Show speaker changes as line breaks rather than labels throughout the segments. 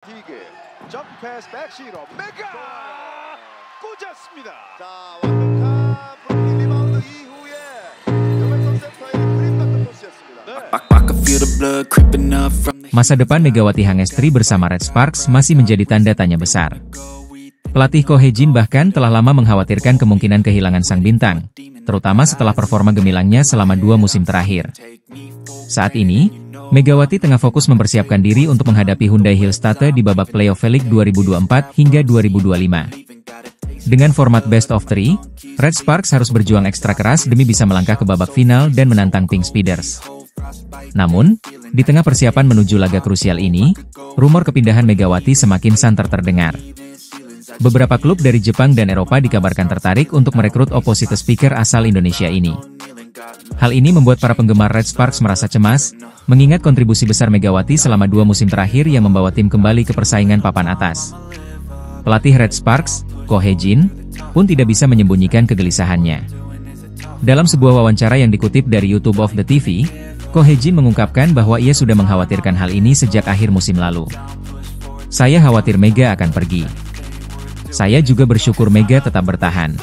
디게 점프 패스 백시로 메가 꽂았습니다.
자, 완벽한 브로킹 리바운드 이후에 조백선 센터의 프린박터 토스였습니다.
Masa depan Megawati Hangestri bersama Red Sparks masih menjadi tanda tanya besar. Pelatih Ko Hye-jin bahkan telah lama mengkhawatirkan kemungkinan kehilangan sang bintang, terutama setelah performa gemilangnya selama 2 musim terakhir. Saat ini, Megawati tengah fokus mempersiapkan diri untuk menghadapi Hyundai Hillstatte di babak playoff V-League 2024 hingga 2025. Dengan format best of 3, Red Sparks harus berjuang ekstra keras demi bisa melangkah ke babak final dan menantang Pink Speeders. Namun, di tengah persiapan menuju laga krusial ini, rumor kepindahan Megawati semakin santer terdengar. Beberapa klub dari Jepang dan Eropa dikabarkan tertarik untuk merekrut opposite speaker asal Indonesia ini. Hal ini membuat para penggemar Red Sparks merasa cemas, mengingat kontribusi besar Megawati selama 2 musim terakhir yang membawa tim kembali ke persaingan papan atas. Pelatih Red Sparks, Ko Hye-jin, pun tidak bisa menyembunyikan kegelisahannya. Dalam sebuah wawancara yang dikutip dari YouTube of the TV, Ko Hye-jin mengungkapkan bahwa ia sudah mengkhawatirkan hal ini sejak akhir musim lalu. "Saya khawatir Mega akan pergi. Saya juga bersyukur Mega tetap bertahan.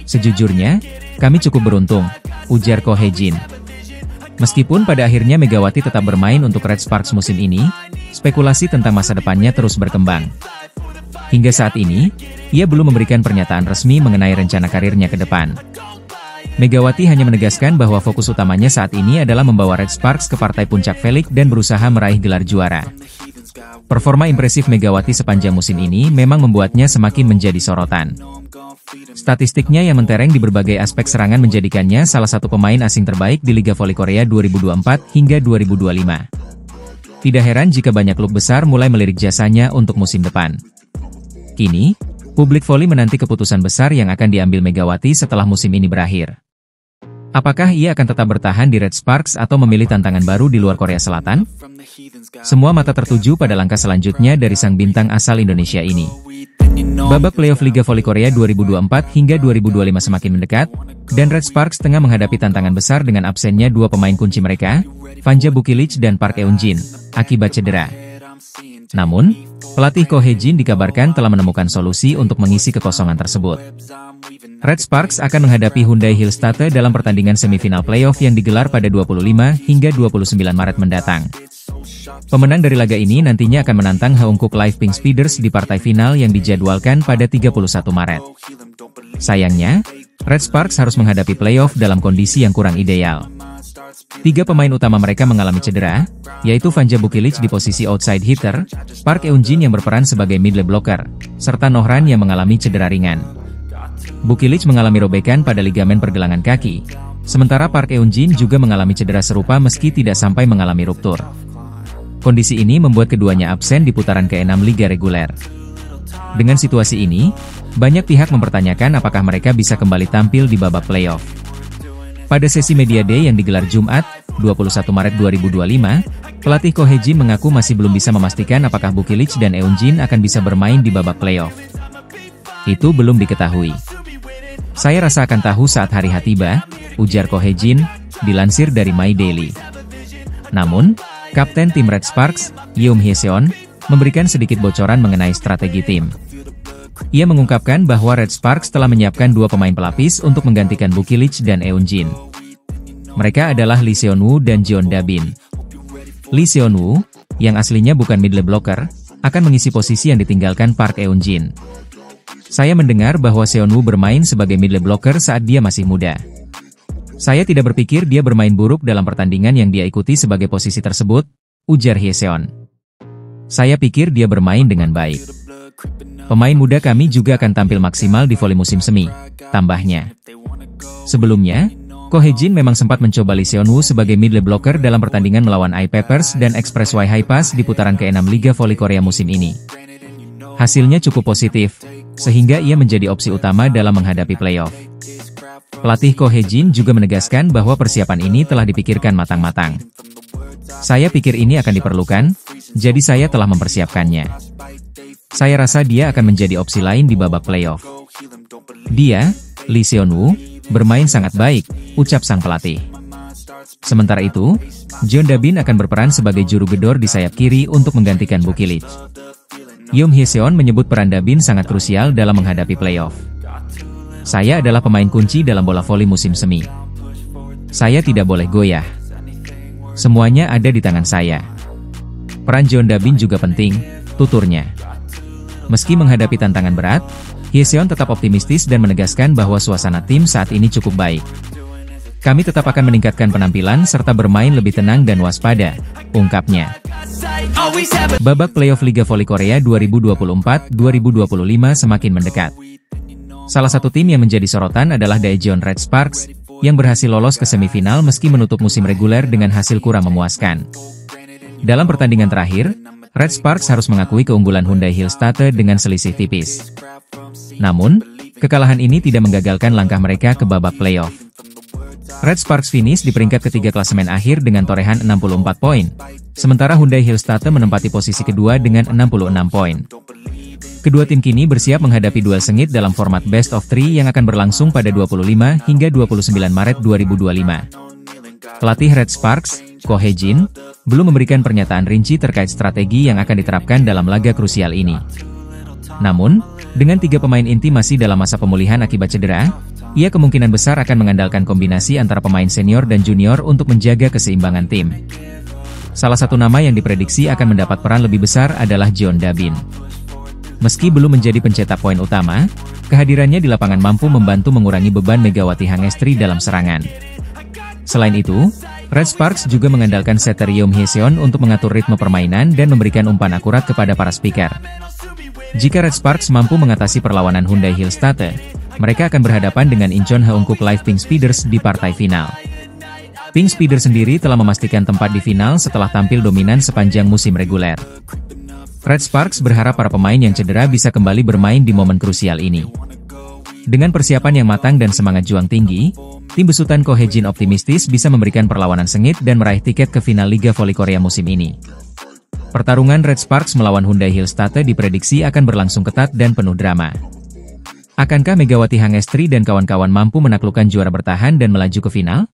Sejujurnya, kami cukup beruntung," ujar Ko Hye-jin. Meskipun pada akhirnya Megawati tetap bermain untuk Red Sparks musim ini, spekulasi tentang masa depannya terus berkembang. Hingga saat ini, ia belum memberikan pernyataan resmi mengenai rencana karirnya ke depan. Megawati hanya menegaskan bahwa fokus utamanya saat ini adalah membawa Red Sparks ke partai puncak V-League dan berusaha meraih gelar juara. Performa impresif Megawati sepanjang musim ini memang membuatnya semakin menjadi sorotan. Statistiknya yang mentereng di berbagai aspek serangan menjadikannya salah satu pemain asing terbaik di Liga Voli Korea 2024 hingga 2025. Tidak heran jika banyak klub besar mulai melirik jasanya untuk musim depan. Kini, publik voli menanti keputusan besar yang akan diambil Megawati setelah musim ini berakhir. Apakah ia akan tetap bertahan di Red Sparks atau memilih tantangan baru di luar Korea Selatan? Semua mata tertuju pada langkah selanjutnya dari sang bintang asal Indonesia ini. Babak playoff Liga Voli Korea 2024 hingga 2025 semakin mendekat, dan Red Sparks tengah menghadapi tantangan besar dengan absennya 2 pemain kunci mereka, Vanja Bukilic dan Park Eun-jin, akibat cedera. Namun, pelatih Ko Hye-jin dikabarkan telah menemukan solusi untuk mengisi kekosongan tersebut. Red Sparks akan menghadapi Hyundai Hillstatte dalam pertandingan semifinal playoff yang digelar pada 25 hingga 29 Maret mendatang. Pemenang dari laga ini nantinya akan menantang Haeunkook Live Pink Speeders di partai final yang dijadwalkan pada 31 Maret. Sayangnya, Red Sparks harus menghadapi playoff dalam kondisi yang kurang ideal. 3 pemain utama mereka mengalami cedera, yaitu Vanja Bukilic di posisi outside hitter, Park Eun-jin yang berperan sebagai middle blocker, serta Nohran yang mengalami cedera ringan. Bukilic mengalami robekan pada ligamen pergelangan kaki, sementara Park Eun-jin juga mengalami cedera serupa meski tidak sampai mengalami ruptur. Kondisi ini membuat keduanya absen di putaran ke-6 Liga Reguler. Dengan situasi ini, banyak pihak mempertanyakan apakah mereka bisa kembali tampil di babak playoff. Pada sesi Media Day yang digelar Jumat, 21 Maret 2025, pelatih Ko Hye-jin mengaku masih belum bisa memastikan apakah Bukilic dan Eun-jin akan bisa bermain di babak playoff. Itu belum diketahui. "Saya rasa akan tahu saat hari H tiba," ujar Ko Hye-jin, dilansir dari My Daily. Namun, Kapten tim Red Sparks, Yoon Hye-seon, memberikan sedikit bocoran mengenai strategi tim. Ia mengungkapkan bahwa Red Sparks telah menyiapkan 2 pemain pelapis untuk menggantikan Bukilic dan Eun-jin. Mereka adalah Lee Seon-woo dan Jeon Da-bin. Lee Seon-woo, yang aslinya bukan middle blocker, akan mengisi posisi yang ditinggalkan Park Eun-jin. "Saya mendengar bahwa Seon-woo bermain sebagai middle blocker saat dia masih muda. Saya tidak berpikir dia bermain buruk dalam pertandingan yang dia ikuti sebagai posisi tersebut," ujar Hye-seon. "Saya pikir dia bermain dengan baik. Pemain muda kami juga akan tampil maksimal di voli musim semi," tambahnya. Sebelumnya, Ko Hye-jin memang sempat mencoba Lee Seon-woo sebagai middle blocker dalam pertandingan melawan I-Peppers dan Expressway Hi-Pass di putaran ke-6 Liga Voli Korea musim ini. Hasilnya cukup positif, sehingga ia menjadi opsi utama dalam menghadapi playoff. Pelatih Ko Hye-jin juga menegaskan bahwa persiapan ini telah dipikirkan matang-matang. "Saya pikir ini akan diperlukan, jadi saya telah mempersiapkannya. Saya rasa dia akan menjadi opsi lain di babak playoff. Dia, Lee Seon-woo, bermain sangat baik," ucap sang pelatih. Sementara itu, Jeon Da-bin akan berperan sebagai juru gedor di sayap kiri untuk menggantikan Bukilic. Young Hye-seon menyebut peran Dabin sangat krusial dalam menghadapi playoff. Saya adalah pemain kunci dalam bola voli musim semi. Saya tidak boleh goyah. Semuanya ada di tangan saya. Peran Jeon Dabin juga penting, tuturnya. Meski menghadapi tantangan berat, Hye-seon tetap optimistis dan menegaskan bahwa suasana tim saat ini cukup baik. Kami tetap akan meningkatkan penampilan serta bermain lebih tenang dan waspada, ungkapnya. Babak playoff Liga Voli Korea 2024-2025 semakin mendekat. Salah satu tim yang menjadi sorotan adalah Daejeon Red Sparks, yang berhasil lolos ke semifinal meski menutup musim reguler dengan hasil kurang memuaskan. Dalam pertandingan terakhir, Red Sparks harus mengakui keunggulan Hyundai Hillstatte dengan selisih tipis. Namun, kekalahan ini tidak menggagalkan langkah mereka ke babak playoff. Red Sparks finish di peringkat ketiga klasemen akhir dengan torehan 64 poin, sementara Hyundai Hillstatte menempati posisi kedua dengan 66 poin. Kedua tim kini bersiap menghadapi duel sengit dalam format Best of 3 yang akan berlangsung pada 25 hingga 29 Maret 2025. Pelatih Red Sparks, Ko Hae-jin, belum memberikan pernyataan rinci terkait strategi yang akan diterapkan dalam laga krusial ini. Namun, dengan 3 pemain inti masih dalam masa pemulihan akibat cedera, ia kemungkinan besar akan mengandalkan kombinasi antara pemain senior dan junior untuk menjaga keseimbangan tim. Salah satu nama yang diprediksi akan mendapat peran lebih besar adalah Jeon Dabin. Meski belum menjadi pencetak poin utama, kehadirannya di lapangan mampu membantu mengurangi beban Megawati Hangestri dalam serangan. Selain itu, Red Sparks juga mengandalkan setter Young Hye-seon untuk mengatur ritme permainan dan memberikan umpan akurat kepada para speaker. Jika Red Sparks mampu mengatasi perlawanan Hyundai Hillstatte, mereka akan berhadapan dengan Incheon Haeunkook Live Pink Speeders di partai final. Pink Speeders sendiri telah memastikan tempat di final setelah tampil dominan sepanjang musim reguler. Red Sparks berharap para pemain yang cedera bisa kembali bermain di momen krusial ini. Dengan persiapan yang matang dan semangat juang tinggi, tim besutan Ko Hae-jin optimistis bisa memberikan perlawanan sengit dan meraih tiket ke final Liga Voli Korea musim ini. Pertarungan Red Sparks melawan Hyundai Hillstatte diprediksi akan berlangsung ketat dan penuh drama. Akankah Megawati Hangestri dan kawan-kawan mampu menaklukkan juara bertahan dan melaju ke final?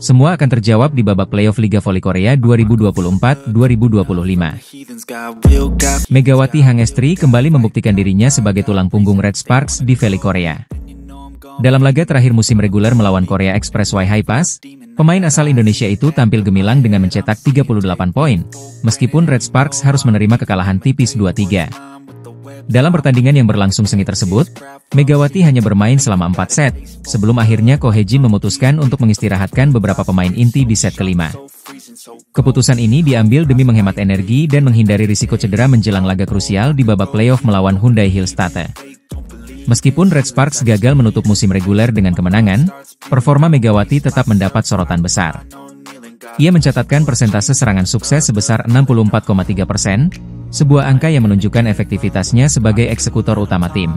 Semua akan terjawab di babak playoff Liga Voli Korea 2024-2025. Megawati Hangestri kembali membuktikan dirinya sebagai tulang punggung Red Sparks di Voli Korea. Dalam laga terakhir musim reguler melawan Korea Expressway Hi-Pass, pemain asal Indonesia itu tampil gemilang dengan mencetak 38 poin, meskipun Red Sparks harus menerima kekalahan tipis 2-3. Dalam pertandingan yang berlangsung sengit tersebut, Megawati hanya bermain selama 4 set, sebelum akhirnya Ko Hae-jin memutuskan untuk mengistirahatkan beberapa pemain inti di set kelima. Keputusan ini diambil demi menghemat energi dan menghindari risiko cedera menjelang laga krusial di babak playoff melawan Hyundai Hillstatte. Meskipun Red Sparks gagal menutup musim reguler dengan kemenangan, performa Megawati tetap mendapat sorotan besar. Ia mencatatkan persentase serangan sukses sebesar 64,3%, sebuah angka yang menunjukkan efektivitasnya sebagai eksekutor utama tim.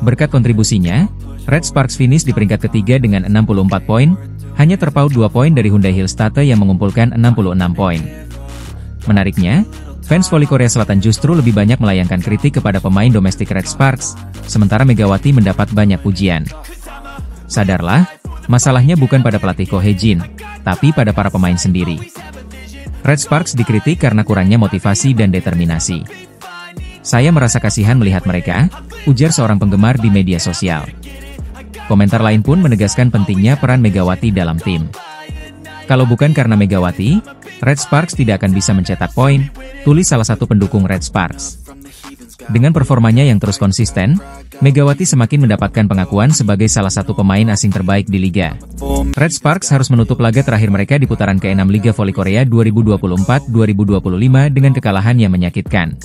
Berkat kontribusinya, Red Sparks finish di peringkat ketiga dengan 64 poin, hanya terpaut 2 poin dari Hyundai Hillstatte yang mengumpulkan 66 poin. Menariknya, fans voli Korea Selatan justru lebih banyak melayangkan kritik kepada pemain domestik Red Sparks, sementara Megawati mendapat banyak pujian. Sadarlah, masalahnya bukan pada pelatih Ko Hae-jin, tapi pada para pemain sendiri. Red Sparks dikritik karena kurangnya motivasi dan determinasi. Saya merasa kasihan melihat mereka, ujar seorang penggemar di media sosial. Komentar lain pun menegaskan pentingnya peran Megawati dalam tim. Kalau bukan karena Megawati, Red Sparks tidak akan bisa mencetak poin, tulis salah satu pendukung Red Sparks. Dengan performanya yang terus konsisten, Megawati semakin mendapatkan pengakuan sebagai salah satu pemain asing terbaik di liga. Red Sparks harus menutup laga terakhir mereka di putaran ke-6 Liga Voli Korea 2024-2025 dengan kekalahan yang menyakitkan.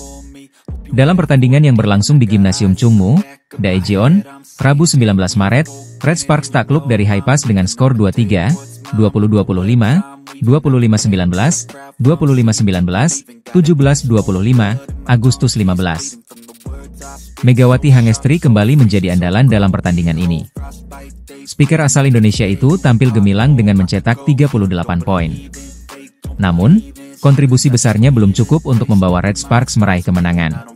Dalam pertandingan yang berlangsung di Gimnasium Chungmu, Daejeon, Rabu 19 Maret, Red Sparks takluk dari Hi-Pass dengan skor 2-3, 20-25, 25-19, 25-19, 17-25, Agustus 15. Megawati Hangestri kembali menjadi andalan dalam pertandingan ini. Speaker asal Indonesia itu tampil gemilang dengan mencetak 38 poin. Namun, kontribusi besarnya belum cukup untuk membawa Red Sparks meraih kemenangan.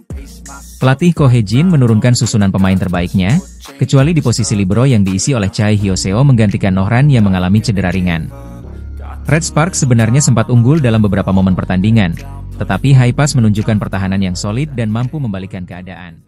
Pelatih Ko Hae-jin menurunkan susunan pemain terbaiknya, kecuali di posisi libero yang diisi oleh Chae Hyo-seo menggantikan Nohran yang mengalami cedera ringan. Red Sparks sebenarnya sempat unggul dalam beberapa momen pertandingan, Tetapi Haipas menunjukkan pertahanan yang solid dan mampu membalikan keadaan.